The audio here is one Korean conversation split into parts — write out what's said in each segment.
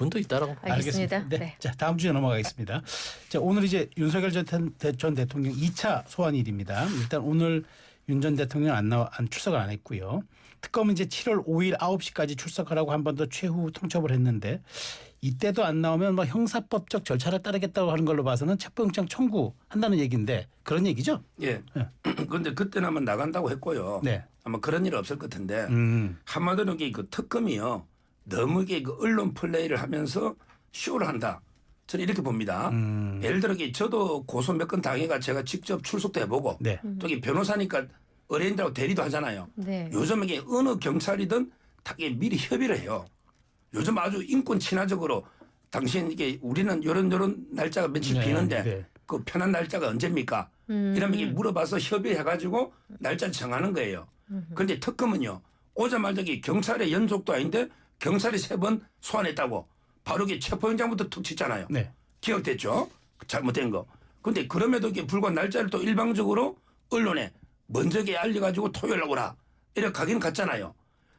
기분도 있다라고 봅니다. 알겠습니다. 네. 네. 자, 다음 주제 넘어가겠습니다. 자, 오늘 이제 윤석열 전 대통령 2차 소환일입니다. 일단 오늘 윤 전 대통령 출석을 안 했고요. 특검은 이제 7월 5일 9시까지 출석하라고 한 번 더 최후 통첩을 했는데 이때도 안 나오면 뭐 형사법적 절차를 따르겠다고 하는 걸로 봐서는 체포영장 청구한다는 얘기인데 그런 얘기죠? 예. 그런데 그때는 아마 나간다고 했고요. 네. 아마 그런 일 없을 것 같은데 한마디로 그 특검이요. 너무 그 언론 플레이를 하면서 쇼를 한다. 저는 이렇게 봅니다. 예를 들어 저도 고소 몇 건 당해가 제가 직접 출석도 해보고 네. 또 변호사니까 의뢰인들하고 대리도 하잖아요. 네. 요즘 이게 어느 경찰이든 다 미리 협의를 해요. 요즘 아주 인권 친화적으로 당신 이게 우리는 요런 날짜가 며칠 네, 비는데 네. 그 편한 날짜가 언제입니까? 이러면 이게 물어봐서 협의해가지고 날짜 정하는 거예요. 그런데 특검은요. 오자마자 경찰의 연속도 아닌데 경찰이 3번 소환했다고 바로 체포영장부터 툭 치잖아요. 네. 기억됐죠? 잘못된 거. 그런데 그럼에도 불구하고 날짜를 또 일방적으로 언론에 먼저 알려가지고 토요일 날 오라. 이렇게 가긴 갔잖아요.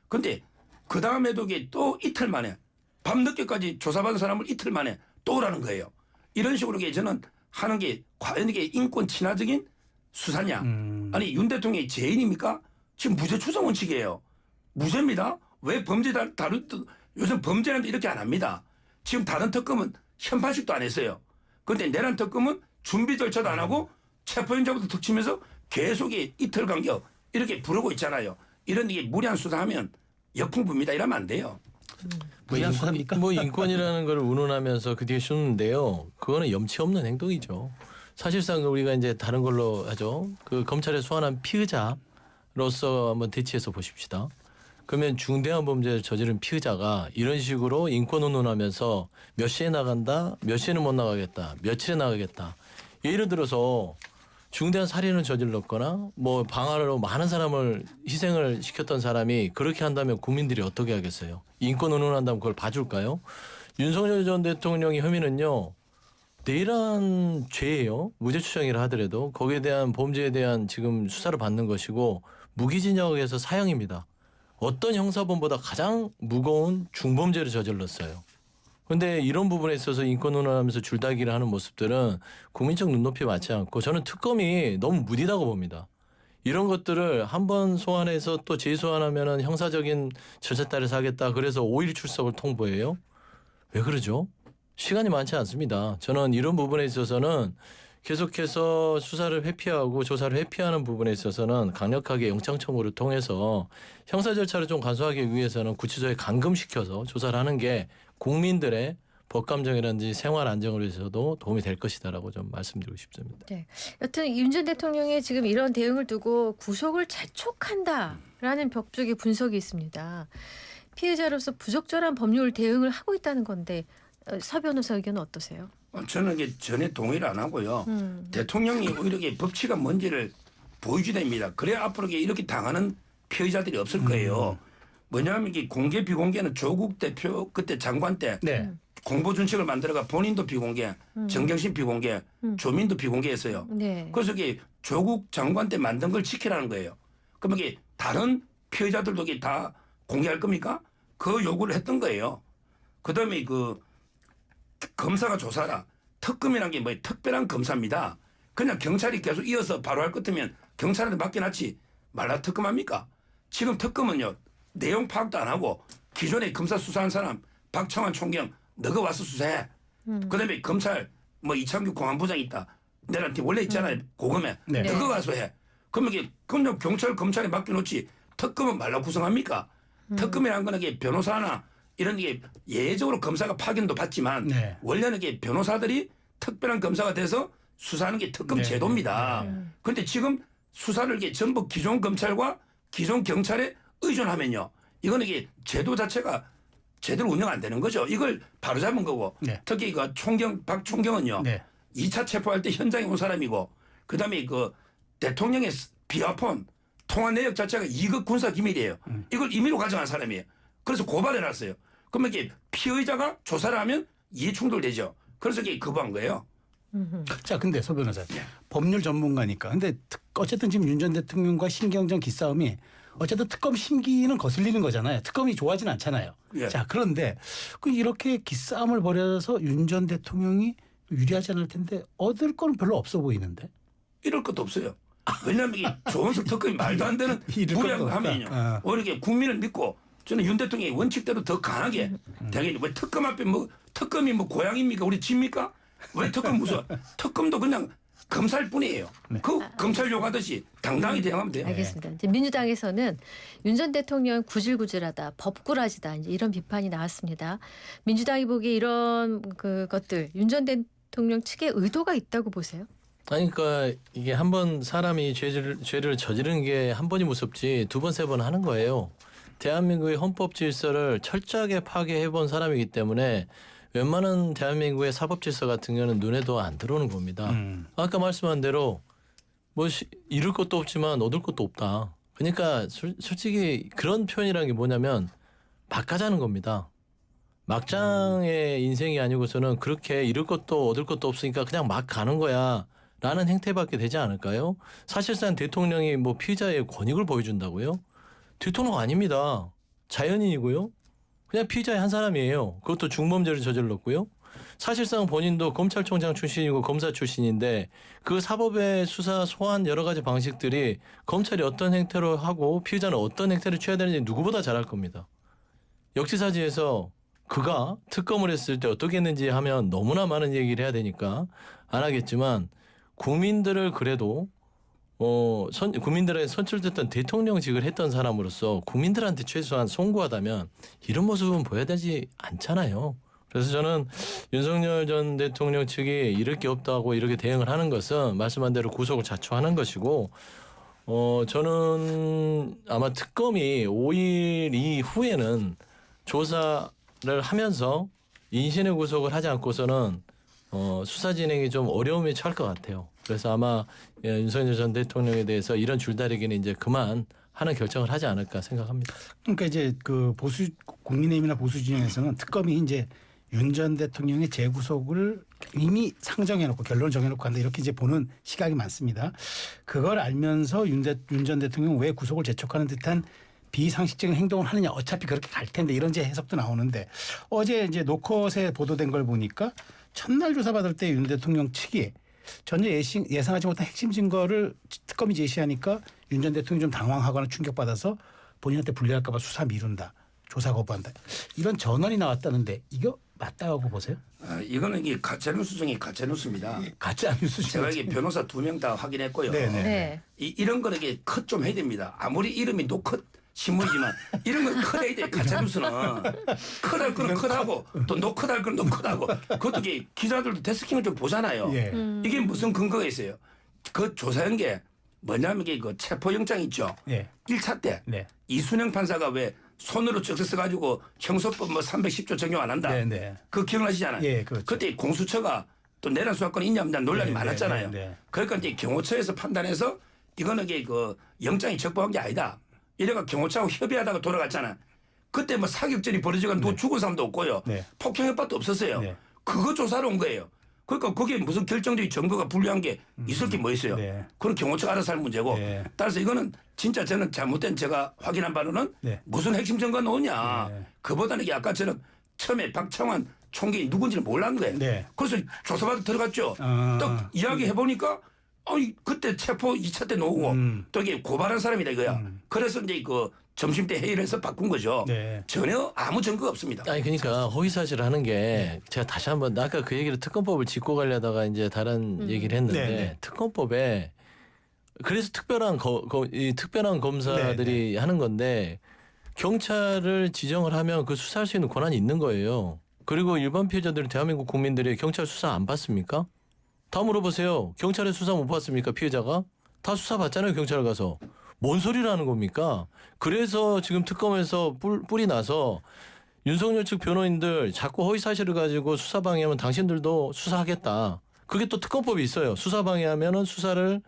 그런데 그 다음에도 또 이틀 만에 밤늦게까지 조사받은 사람을 이틀 만에 또 오라는 거예요. 이런 식으로 저는 하는 게 과연 이게 인권 친화적인 수사냐. 아니 윤 대통령이 죄인입니까? 지금 무죄 추정 원칙이에요. 무죄입니다. 왜 범죄 요즘 범죄는 이렇게 안 합니다. 지금 다른 특검은 현판식도 안 했어요. 그런데 내란 특검은 준비 절차도 안 하고 체포영장부터 툭 치면서 계속 이틀 간격 이렇게 부르고 있잖아요. 이런 이게 무리한 수사하면 역풍부입니다. 이러면 안 돼요. 뭐 인권이라는 걸 운운하면서 그 뒤에 쏘는데요. 그거는 염치 없는 행동이죠. 사실상 우리가 이제 다른 걸로 하죠. 그 검찰에 소환한 피의자로서 한번 대치해서 보십시다. 그러면 중대한 범죄를 저지른 피의자가 이런 식으로 인권 운운하면서 몇 시에 나간다, 몇 시에는 못 나가겠다, 며칠에 나가겠다. 예를 들어서 중대한 살인을 저질렀거나 뭐 방화로 많은 사람을 희생을 시켰던 사람이 그렇게 한다면 국민들이 어떻게 하겠어요? 인권 운운한다면 그걸 봐줄까요? 윤석열 전 대통령의 혐의는요. 내란 죄예요. 무죄 추정이라 하더라도 거기에 대한 범죄에 대한 지금 수사를 받는 것이고 무기징역에서 사형입니다. 어떤 형사범보다 가장 무거운 중범죄를 저질렀어요. 그런데 이런 부분에 있어서 인권 운운하면서 줄다리기를 하는 모습들은 국민적 눈높이에 맞지 않고 저는 특검이 너무 무디다고 봅니다. 이런 것들을 한번 소환해서 또 재소환하면 형사적인 절차 따라서 하겠다. 그래서 5일 출석을 통보해요. 왜 그러죠? 시간이 많지 않습니다. 저는 이런 부분에 있어서는 계속해서 수사를 회피하고 조사를 회피하는 부분에 있어서는 강력하게 영장 청구를 통해서 형사 절차를 좀 간소하기 위해서는 구치소에 감금시켜서 조사를 하는 게 국민들의 법감정이라든지 생활 안정을 위해서도 도움이 될 것이다라고 좀 말씀드리고 싶습니다. 네. 여튼 윤 전 대통령의 지금 이런 대응을 두고 구속을 재촉한다라는 벽쪽의 분석이 있습니다. 피해자로서 부적절한 법률 대응을 하고 있다는 건데 서 변호사 의견은 어떠세요? 저는 전혀 동의를 안 하고요. 대통령이 오히려 법치가 뭔지를 보여줘야 됩니다. 그래야 앞으로 이렇게 당하는 피해자들이 없을 거예요. 뭐냐면 공개 비공개는 조국 대표 그때 장관 때 네. 공보 준칙을 만들어가 본인도 비공개, 정경심 비공개, 조민도 비공개했어요. 네. 그래서 조국 장관 때 만든 걸 지키라는 거예요. 그러면 다른 피해자들도 다 공개할 겁니까? 그 요구를 했던 거예요. 그다음에 검사가 조사라. 특검이란 게 특별한 검사입니다. 그냥 경찰이 계속 이어서 바로 할 것 같으면 경찰한테 맡겨놨지 말라 특검합니까? 지금 특검은요. 내용 파악도 안 하고 기존에 검사 수사한 사람 박창환 총경 너가 와서 수사해. 그다음에 검찰 이창규 공안부장 있다. 내한테 원래 있잖아요. 고검에. 네. 너가 가서 해. 그러면 그냥 경찰 검찰에 맡겨놓지 특검은 말라 구성합니까? 특검이라는 거는 변호사나 이런 게 예외적으로 검사가 파견도 받지만 네. 원래는 변호사들이 특별한 검사가 돼서 수사하는 게 특검 네. 제도입니다. 그런데 지금 수사를 전부 기존 검찰과 기존 경찰에 의존하면요. 이거는 제도 자체가 제대로 운영 안 되는 거죠. 이걸 바로잡은 거고 네. 특히 박 총경은요. 네. 2차 체포할 때 현장에 온 사람이고 그다음에 대통령의 비화폰 통화 내역 자체가 2급 군사 기밀이에요. 이걸 임의로 가져간 사람이에요. 그래서 고발해놨어요. 그러면 피의자가 조사를 하면 이해충돌되죠. 그래서 거부한 거예요. 자, 근데 서 변호사 법률 전문가니까. 근데 어쨌든 지금 윤 전 대통령과 신경전 기싸움이 어쨌든 특검 심기는 거슬리는 거잖아요. 특검이 좋아하진 않잖아요. 예. 자, 그런데 이렇게 기싸움을 벌여서 윤 전 대통령이 유리하지 않을 텐데 얻을 건 별로 없어 보이는데. 이럴 것도 없어요. 왜냐하면 이 조원석 특검이 말도 안 되는 이럴 무리한 것도 거 하면요. 없다. 오히려 국민을 믿고 저는 윤 대통령의 원칙대로 더 강하게 당연히 왜 특검 앞에 뭐 특검이 뭐 고향입니까? 우리 집입니까? 왜 특검 무서워? 특검도 그냥 검찰뿐이에요. 그 검찰 욕하듯이 당당히 대응하면 돼요. 알겠습니다. 이제 민주당에서는 윤 전 대통령 구질구질하다, 법꾸라지다 이제 이런 비판이 나왔습니다. 민주당이 보기에 이런 것들 윤 전 대통령 측의 의도가 있다고 보세요? 아니 그러니까 이게 한 번 사람이 죄를 저지르는 게 한 번이 무섭지 두 번 세 번 하는 거예요. 대한민국의 헌법 질서를 철저하게 파괴해 본 사람이기 때문에 웬만한 대한민국의 사법 질서 같은 경우는 눈에도 안 들어오는 겁니다. 아까 말씀한 대로 뭐 잃을 것도 없지만 얻을 것도 없다. 그러니까 솔직히 그런 표현이라는 게 뭐냐면 막 가자는 겁니다. 막장의 인생이 아니고서는 그렇게 잃을 것도 얻을 것도 없으니까 그냥 막 가는 거야. 라는 행태밖에 되지 않을까요? 사실상 대통령이 뭐 피의자의 권익을 보여준다고요? 대통령 아닙니다. 자연인이고요. 그냥 피의자의 한 사람이에요. 그것도 중범죄를 저질렀고요. 사실상 본인도 검찰총장 출신이고 검사 출신인데 그 사법의 수사 소환 여러 가지 방식들이 검찰이 어떤 행태로 하고 피의자는 어떤 행태를 취해야 되는지 누구보다 잘 알 겁니다. 역지사지에서 그가 특검을 했을 때 어떻게 했는지 하면 너무나 많은 얘기를 해야 되니까 안 하겠지만 국민들을 그래도 국민들에게 선출됐던 대통령직을 했던 사람으로서 국민들한테 최소한 송구하다면 이런 모습은 보여야 되지 않잖아요. 그래서 저는 윤석열 전 대통령 측이 이럴 게 없다고 이렇게 대응을 하는 것은 말씀한 대로 구속을 자초하는 것이고 저는 아마 특검이 5일 이후에는 조사를 하면서 인신의 구속을 하지 않고서는 수사 진행이 좀 어려움에 처할 것 같아요. 그래서 아마 윤석열 전 대통령에 대해서 이런 줄다리기는 이제 그만 하는 결정을 하지 않을까 생각합니다. 그러니까 이제 그 국민의힘이나 보수 진영에서는 특검이 이제 윤 전 대통령의 재구속을 이미 상정해놓고 결론을 정해놓고 한다 이렇게 이제 보는 시각이 많습니다. 그걸 알면서 윤 전 대통령 왜 구속을 재촉하는 듯한 비상식적인 행동을 하느냐 어차피 그렇게 갈 텐데 이런 이제 해석도 나오는데 어제 이제 노컷에 보도된 걸 보니까 첫날 조사받을 때 윤 대통령 측이 전혀 예상하지 못한 핵심 증거를 특검이 제시하니까 윤 전 대통령이 좀 당황하거나 충격받아서 본인한테 불리할까 봐 수사 미룬다. 조사 거부한다. 이런 전언이 나왔다는데 이거 맞다고 보세요? 이거는 이게 가짜뉴스 중에 가짜뉴스입니다. 가짜뉴스. 제가 이게 변호사 2명 다 확인했고요. 네네. 네. 이런 거는 이게 컷 좀 해야 됩니다. 아무리 이름이 노컷 신문이지만 이런 건 컷해야 돼. 가짜뉴스는 컷할 거는 컷하고 또 노컷할 거는 노컷하고 그것도 이게 기자들도 데스킹을 좀 보잖아요. 예. 이게 무슨 근거가 있어요? 그 조사한 게 뭐냐면 이게 그 체포영장 있죠. 예. 1차 때 네. 이순영 판사가 왜 손으로 적셔 써가지고 형소법 뭐 310조 적용 안 한다. 네네. 그거 기억나시잖아요. 예, 그렇죠. 그때 공수처가 또 내란 수사권이 있냐 없냐 논란이 네, 많았잖아요. 네, 네. 그러니까 이제 경호처에서 판단해서 이거는 이게 그 영장이 적법한 게 아니다. 이래가 경호처하고 협의하다가 돌아갔잖아. 그때 뭐 사격전이 벌어지고 누구 죽은 사람도 없고요. 네. 폭행협박도 없었어요. 네. 그거 조사로 온 거예요. 그러니까 거기에 무슨 결정적인 증거가 불리한 게 있을 게 뭐 있어요. 네. 그건 경호처가 알아서 할 문제고. 네. 따라서 이거는 진짜 저는 잘못된 제가 확인한 바로는 네. 무슨 핵심 증거가 나오냐. 네. 그보다는 이게 아까처럼 처음에 박창환 총기 누군지는 몰랐는 거예요. 네. 그래서 조사받아 들어갔죠. 딱 이야기해보니까 그때 체포 2차 때 놓고 또 이게 고발한 사람이다 이거야. 그래서 이제 그 점심 때 회의를 해서 바꾼 거죠. 네. 전혀 아무 증거가 없습니다. 아니 그러니까 허위사실을 하는 게 제가 다시 한번 아까 그 얘기를 특검법을 짚고 가려다가 이제 다른 얘기를 했는데 네. 특검법에 그래서 특별한 특별한 검사들이 네. 하는 건데 경찰을 지정을 하면 그 수사할 수 있는 권한이 있는 거예요. 그리고 일반 피해자들이 대한민국 국민들이 경찰 수사 안 받습니까? 다 물어보세요. 경찰의 수사 못 받습니까? 피해자가? 다 수사 받잖아요. 경찰 가서. 뭔 소리를 하는 겁니까? 그래서 지금 특검에서 뿔이 나서 윤석열 측 변호인들 자꾸 허위 사실을 가지고 수사 방해하면 당신들도 수사하겠다. 그게 또 특검법이 있어요. 수사 방해하면은 수사를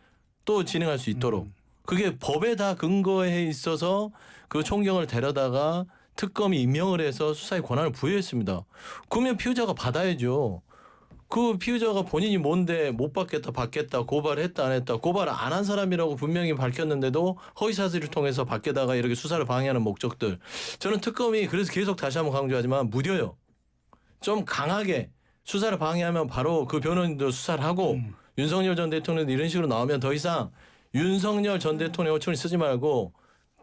또 진행할 수 있도록. 그게 법에 다 근거해 있어서 그 총경을 데려다가 특검이 임명을 해서 수사의 권한을 부여했습니다. 그러면 피의자가 받아야죠. 그 피의자가 본인이 뭔데 못 받겠다 받겠다 고발했다 안 했다 고발 안 한 사람이라고 분명히 밝혔는데도 허위사실을 통해서 밖에다가 이렇게 수사를 방해하는 목적들 저는 특검이 그래서 계속 다시 한번 강조하지만 무뎌요. 좀 강하게 수사를 방해하면 바로 그 변호인도 수사를 하고 윤석열 전 대통령도 이런 식으로 나오면 더 이상 윤석열 전 대통령 호칭을 쓰지 말고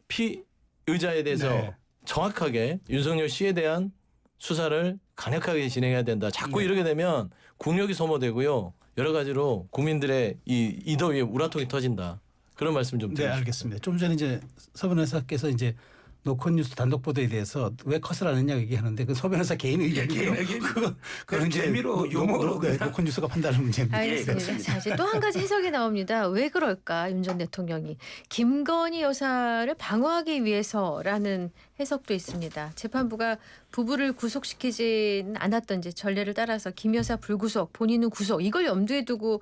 피의자에 대해서 네. 정확하게 윤석열 씨에 대한 수사를 강력하게 진행해야 된다. 자꾸 네. 이러게 되면 국력이 소모되고요. 여러 가지로 국민들의 이 이더위에 우라통이 터진다. 그런 말씀 좀 네, 드리고 알겠습니다. 좀 전에 이제 서 변호사께서 이제 노컷뉴스 단독 보도에 대해서 왜 컷을 안 했냐 얘기하는데 그 서 변호사 개인 의견이고요. 그건 이제 재미로 유머로 네, 그냥. 노컷뉴스가 판단하는 문제입니다. 알겠습니다. 자, 이제 또 한 가지 해석이 나옵니다. 왜 그럴까? 윤 전 대통령이 김건희 여사를 방어하기 위해서라는 해석도 있습니다. 재판부가 부부를 구속시키진 않았던 이제 전례를 따라서 김 여사 불구속, 본인은 구속 이걸 염두에 두고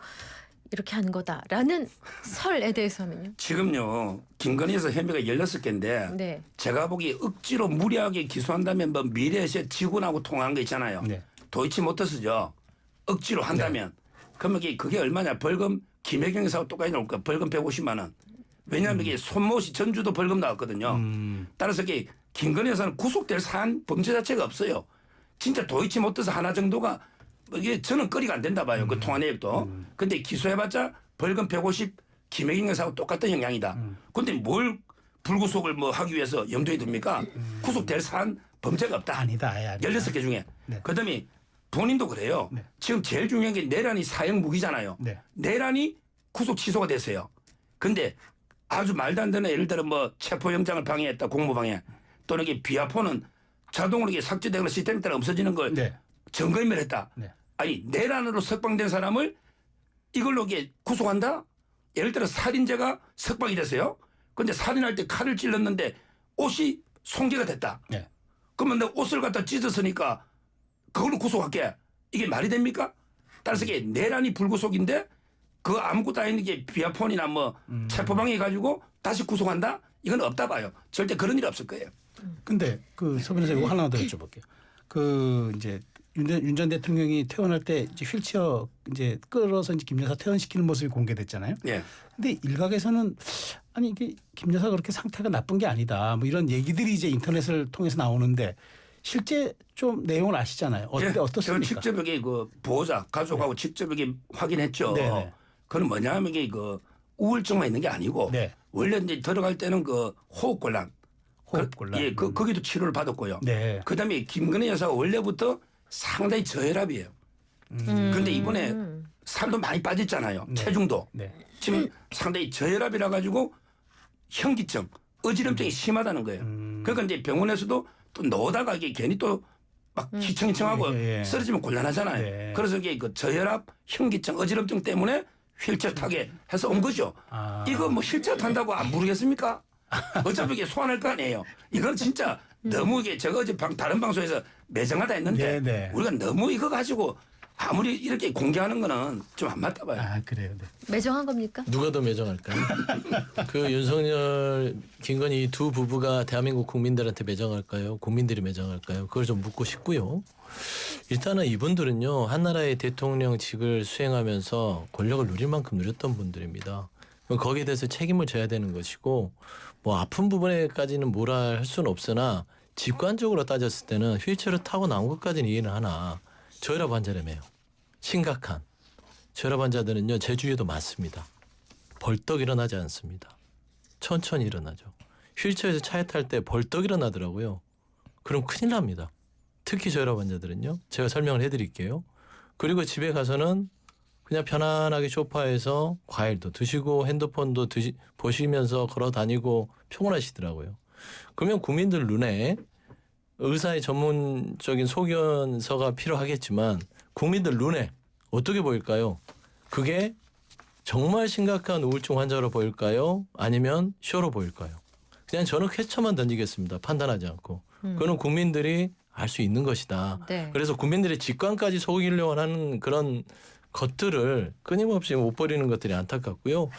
이렇게 하는 거다라는 설에 대해서는요. 지금요 김건희에서 혐의가 16개인데 네. 제가 보기 억지로 무리하게 기소한다면 뭐 미래에서 지구하고 통화한 거 있잖아요. 네. 도이치모터스죠. 억지로 한다면 그러면 그게 얼마냐 벌금 김혜경 사하고 똑같이 나올 거야. 벌금 150만 원. 왜냐하면 이게 손모시 전주도 벌금 나왔거든요. 따라서 이게 김건희 여사는 구속될 사안 범죄 자체가 없어요. 진짜 도이치모터스 하나 정도가 이게 저는 거리가 안 된다 봐요. 그 통화 내역도. 근데 기소해봤자 벌금 150 김혜경 여사하고 똑같은 형량이다. 근데 뭘 불구속을 뭐 하기 위해서 염두에 둡니까? 구속될 사안 범죄가 없다. 아니다. 아예 아니다. 16개 중에. 네. 그다음에 본인도 그래요. 네. 지금 제일 중요한 게 내란이 사형 무기잖아요. 네. 내란이 구속 취소가 됐어요. 근데 아주 말도 안 되는 예를 들어 뭐 체포영장을 방해했다. 공무방해. 또는 이게 비아폰은 자동으로 이게 삭제되거나 시스템에 따라 없어지는 걸 네. 증거인멸했다. 네. 아니 내란으로 석방된 사람을 이걸로 이게 구속한다? 예를 들어 살인죄가 석방이 됐어요. 근데 살인할 때 칼을 찔렀는데 옷이 손괴가 됐다. 네. 그러면 내 옷을 갖다 찢었으니까 그걸로 구속할게. 이게 말이 됩니까? 따라서 이게 내란이 불구속인데 그 아무것도 아닌 게 비아폰이나 뭐 체포방해 가지고 다시 구속한다? 이건 없다 봐요. 절대 그런 일이 없을 거예요. 근데 그 서 변호사 이거 하나 더 여쭤볼게요. 그 이제 윤 전 대통령이 퇴원할 때 이제 휠체어 이제 끌어서 이제 김 여사 퇴원시키는 모습이 공개됐잖아요. 예. 근데 일각에서는 아니 이게 김 여사가 그렇게 상태가 나쁜 게 아니다. 뭐 이런 얘기들이 이제 인터넷을 통해서 나오는데 실제 좀 내용을 아시잖아요. 예. 저는 어떻습니까? 직접 여기 그 보호자 가족하고 직접 여기 확인했죠. 네네. 그건 뭐냐면 이게 그 우울증만 있는 게 아니고 네. 원래 이제 들어갈 때는 그 호흡곤란. 호흡곤란. 예, 거기도 치료를 받았고요. 네. 그다음에 김건희 여사가 원래부터 상당히 저혈압이에요. 근데 이번에 살도 많이 빠졌잖아요. 네. 체중도. 네. 지금 상당히 저혈압이라 가지고 현기증, 어지럼증이 심하다는 거예요. 그러니까 이제 병원에서도 또 넣다가 이게 괜히 또 막 휘청휘청하고 예. 쓰러지면 곤란하잖아요. 네. 그래서 이게 그 저혈압, 현기증, 어지럼증 때문에 휠체어 타게 해서 온 거죠. 아. 이거 뭐 휠체어 탄다고 안 모르겠습니까? 어차피 이게 소환할 거 아니에요. 이건 진짜 너무 이게 제가 어제 다른 방송에서 매정하다 했는데 네네. 우리가 너무 이거 가지고 아무리 이렇게 공개하는 거는 좀 안 맞다 봐요. 아 그래요. 네. 매정한 겁니까? 누가 더 매정할까요? 그 윤석열, 김건희 두 부부가 대한민국 국민들한테 매정할까요? 국민들이 매정할까요? 그걸 좀 묻고 싶고요. 일단은 이분들은요 한나라의 대통령직을 수행하면서 권력을 누릴 만큼 누렸던 분들입니다. 거기에 대해서 책임을 져야 되는 것이고 뭐 아픈 부분에까지는 뭐라 할 수는 없으나 직관적으로 따졌을 때는 휠체어를 타고 나온 것까지는 이해는 하나 저혈압 환자라며요. 심각한 저혈압 환자들은요 제 주위에도 많습니다. 벌떡 일어나지 않습니다. 천천히 일어나죠. 휠체어에서 차에 탈 때 벌떡 일어나더라고요. 그럼 큰일 납니다. 특히 저혈압 환자들은요. 제가 설명을 해드릴게요. 그리고 집에 가서는 그냥 편안하게 소파에서 과일도 드시고 핸드폰도 보시면서 걸어 다니고 피곤하시더라고요. 그러면 국민들 눈에 의사의 전문적인 소견서가 필요하겠지만 국민들 눈에 어떻게 보일까요? 그게 정말 심각한 우울증 환자로 보일까요? 아니면 쇼로 보일까요? 그냥 저는 퀘처만 던지겠습니다. 판단하지 않고. 그거는 국민들이 알 수 있는 것이다. 네. 그래서 국민들의 직관까지 속이려고 하는 그런 것들을 끊임없이 못 버리는 것들이 안타깝고요.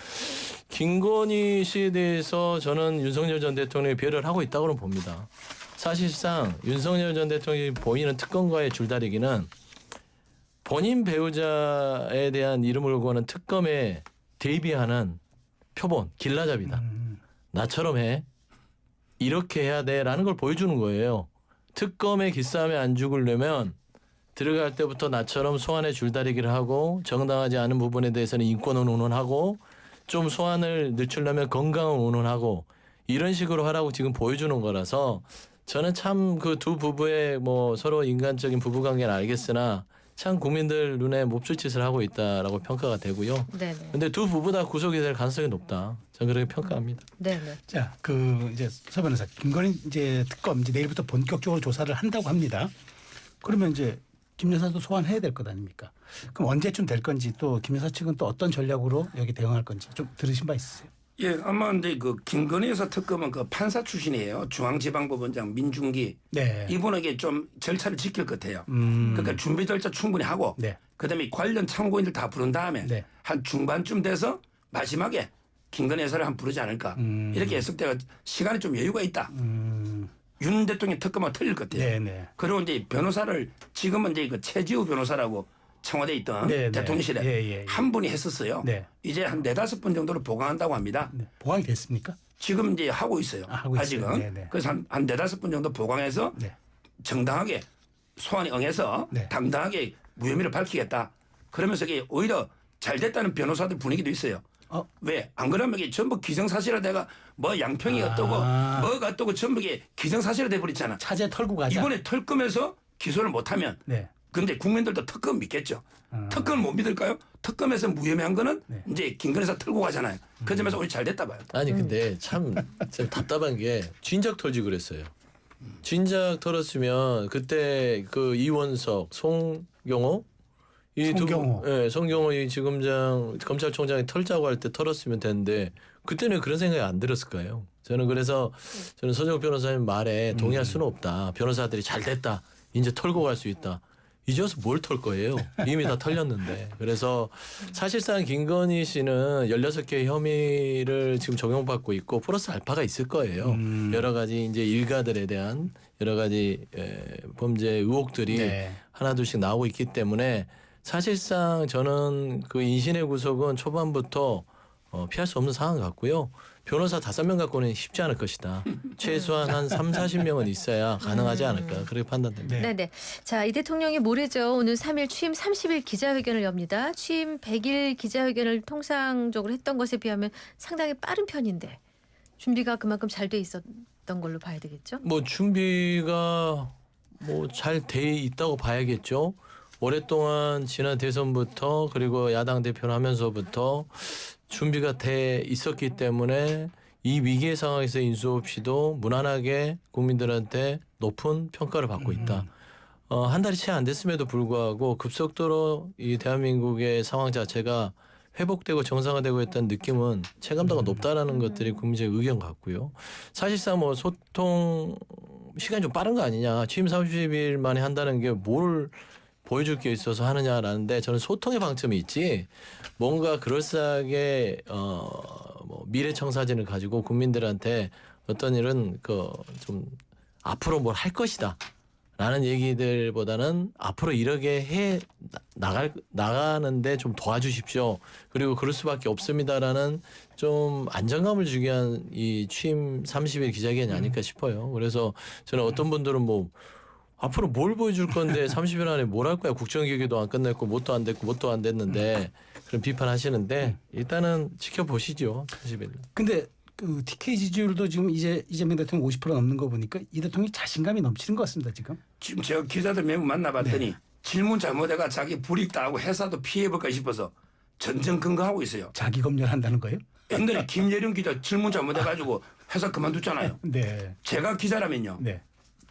김건희 씨에 대해서 저는 윤석열 전 대통령이 배려를 하고 있다고는 봅니다. 사실상 윤석열 전 대통령이 보이는 특검과의 줄다리기는 본인 배우자에 대한 이름을 거는 특검에 대비하는 표본, 길라잡이다. 나처럼 해. 이렇게 해야 돼라는 걸 보여주는 거예요. 특검의 기싸움에 안 죽으려면 들어갈 때부터 나처럼 소환의 줄다리기를 하고 정당하지 않은 부분에 대해서는 인권은 운운하고 좀 소환을 늦추려면 건강은 운운하고 이런 식으로 하라고 지금 보여주는 거라서 저는 참 그 두 부부의 뭐 서로 인간적인 부부관계는 알겠으나 참 국민들 눈에 몹쓸 짓을 하고 있다라고 평가가 되고요. 네네. 근데 두 부부 다 구속이 될 가능성이 높다. 저는 그렇게 평가합니다. 네네. 자, 이제 서 변호사 김건희 이제 특검 이제 내일부터 본격적으로 조사를 한다고 합니다. 그러면 이제 김 여사도 소환해야 될 것 아닙니까? 그럼 언제쯤 될 건지 또 김 여사 측은 또 어떤 전략으로 여기 대응할 건지 좀 들으신 바 있으세요? 예, 아마 근데 그 김건희 여사 특검은 그 판사 출신이에요. 중앙지방법원장 민중기. 네. 이분에게 좀 절차를 지킬 것 같아요. 그러니까 준비 절차 충분히 하고 네. 그다음에 관련 참고인들 다 부른 다음에 네. 한 중반쯤 돼서 마지막에 김건희 여사를 한 부르지 않을까. 이렇게 했을 때가 시간이 좀 여유가 있다. 윤 대통령 특검은 틀릴 것 같아요. 네네. 그리고 이제 변호사를 지금은 이제 그 최지우 변호사라고 청와대에 있던 네네. 대통령실에 예. 한 분이 했었어요. 네. 이제 한 4-5분 정도로 보강한다고 합니다. 네. 보강이 됐습니까? 지금 이제 하고 있어요. 하고 있어요. 아직은. 네네. 그래서 한 4-5분 정도 보강해서 네. 정당하게 소환이 응해서 네. 당당하게 무혐의를 밝히겠다. 그러면서 이게 오히려 잘 됐다는 변호사들 분위기도 있어요. 왜? 안 그러면 이게 전부 기정사실화돼가 뭐 양평이 어떠고 뭐가 어떠고 전부 이게 기정사실화 돼버렸잖아. 차제 털고 가자. 이번에 털검에서 기소를 못하면 네. 근데 국민들도 특검 믿겠죠. 특검을 못 믿을까요? 특검에서 무혐의한 거는 네. 이제 김건희사 털고 가잖아요. 그 점에서 오히려 잘 됐다 봐요. 아니 근데 참 답답한 게 진작 털지 그랬어요. 진작 털었으면 그때 그 이원석, 송경호 송경호. 예, 송경호 이 지검장 검찰총장이 털자고 할 때 털었으면 되는데 그때는 그런 생각이 안 들었을까요? 저는 그래서 저는 서정욱 변호사님 말에 동의할 수는 없다. 변호사들이 잘 됐다. 이제 털고 갈 수 있다. 이제 와서 뭘 털 거예요? 이미 다 털렸는데. 그래서 사실상 김건희 씨는 16개 혐의를 지금 적용받고 있고 플러스 알파가 있을 거예요. 여러 가지 이제 일가들에 대한 여러 가지 범죄 의혹들이 네. 하나둘씩 나오고 있기 때문에 사실상 저는 그 인신의 구속은 초반부터 피할 수 없는 상황 같고요. 변호사 5명 갖고는 쉽지 않을 것이다. 최소한 한 30-40명은 있어야 가능하지 않을까 그렇게 판단됩니다. 네. 네네. 자, 이 대통령이 모레죠. 오늘 3일 취임 30일 기자회견을 엽니다. 취임 100일 기자회견을 통상적으로 했던 것에 비하면 상당히 빠른 편인데 준비가 그만큼 잘 돼 있었던 걸로 봐야 되겠죠? 뭐 준비가 뭐 잘 돼 있다고 봐야겠죠. 오랫동안 지난 대선부터 그리고 야당 대표를 하면서부터 준비가 돼 있었기 때문에 이 위기의 상황에서 인수 없이도 무난하게 국민들한테 높은 평가를 받고 있다. 한 달이 채 안 됐음에도 불구하고 급속도로 이 대한민국의 상황 자체가 회복되고 정상화되고 있다는 느낌은 체감도가 높다라는 것들이 국민적 의견 같고요. 사실상 뭐 소통 시간이 좀 빠른 거 아니냐. 취임 30일 만에 한다는 게 뭘 보여줄 게 있어서 하느냐라는데 저는 소통의 방점이 있지 뭔가 그럴싸하게 뭐 미래청사진을 가지고 국민들한테 어떤 일은 그 좀 앞으로 뭘 할 것이다 라는 얘기들보다는 앞으로 이렇게 해 나가는데 좀 도와주십시오. 그리고 그럴 수밖에 없습니다라는 좀 안정감을 주기 위한 이 취임 30일 기자회견이 아닐까 싶어요. 그래서 저는 어떤 분들은 뭐 앞으로 뭘 보여줄 건데 30일 안에 뭘 할 거야. 국정기획도 안 끝냈고 뭣도 안 됐고 뭣도 안 됐는데 그런 비판하시는데 일단은 지켜보시죠. 30일. 근데 그 TK 지지율도 지금 이재명 대통령 50% 넘는 거 보니까 이 대통령이 자신감이 넘치는 것 같습니다. 지금 제가 기자들 매우 만나봤더니 질문 잘못해가 자기 불이익 당하고 회사도 피해볼까 싶어서 전전긍긍하고 있어요. 자기 검열한다는 거예요? 옛날에 김예륜 기자 질문 잘못해가지고 회사 그만뒀잖아요. 네. 제가 기자라면요. 네.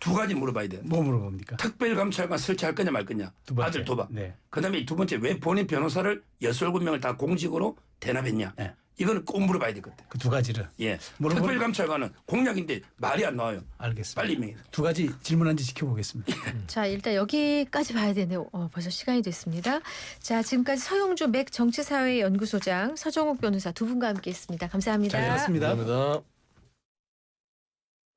2가지 물어봐야 돼요. 뭐 물어봅니까? 특별감찰관 설치할 거냐 말 거냐. 두 번째. 아들 도박. 네. 그다음에 2번째 왜 본인 변호사를 6-7명을 다 공직으로 대납했냐. 네. 이거는 꼭 물어봐야 될 것 같아요. 그 두 가지를. 예. 물어볼- 특별감찰관은 공약인데 말이 안 나와요. 알겠습니다. 빨리 임명해. 두 가지 질문한지 지켜보겠습니다. 자, 일단 여기까지 봐야 되네요. 벌써 시간이 됐습니다. 자, 지금까지 서용주 맥 정치사회연구소장 서정욱 변호사 두 분과 함께했습니다. 감사합니다. 잘 들었습니다. 감사합니다.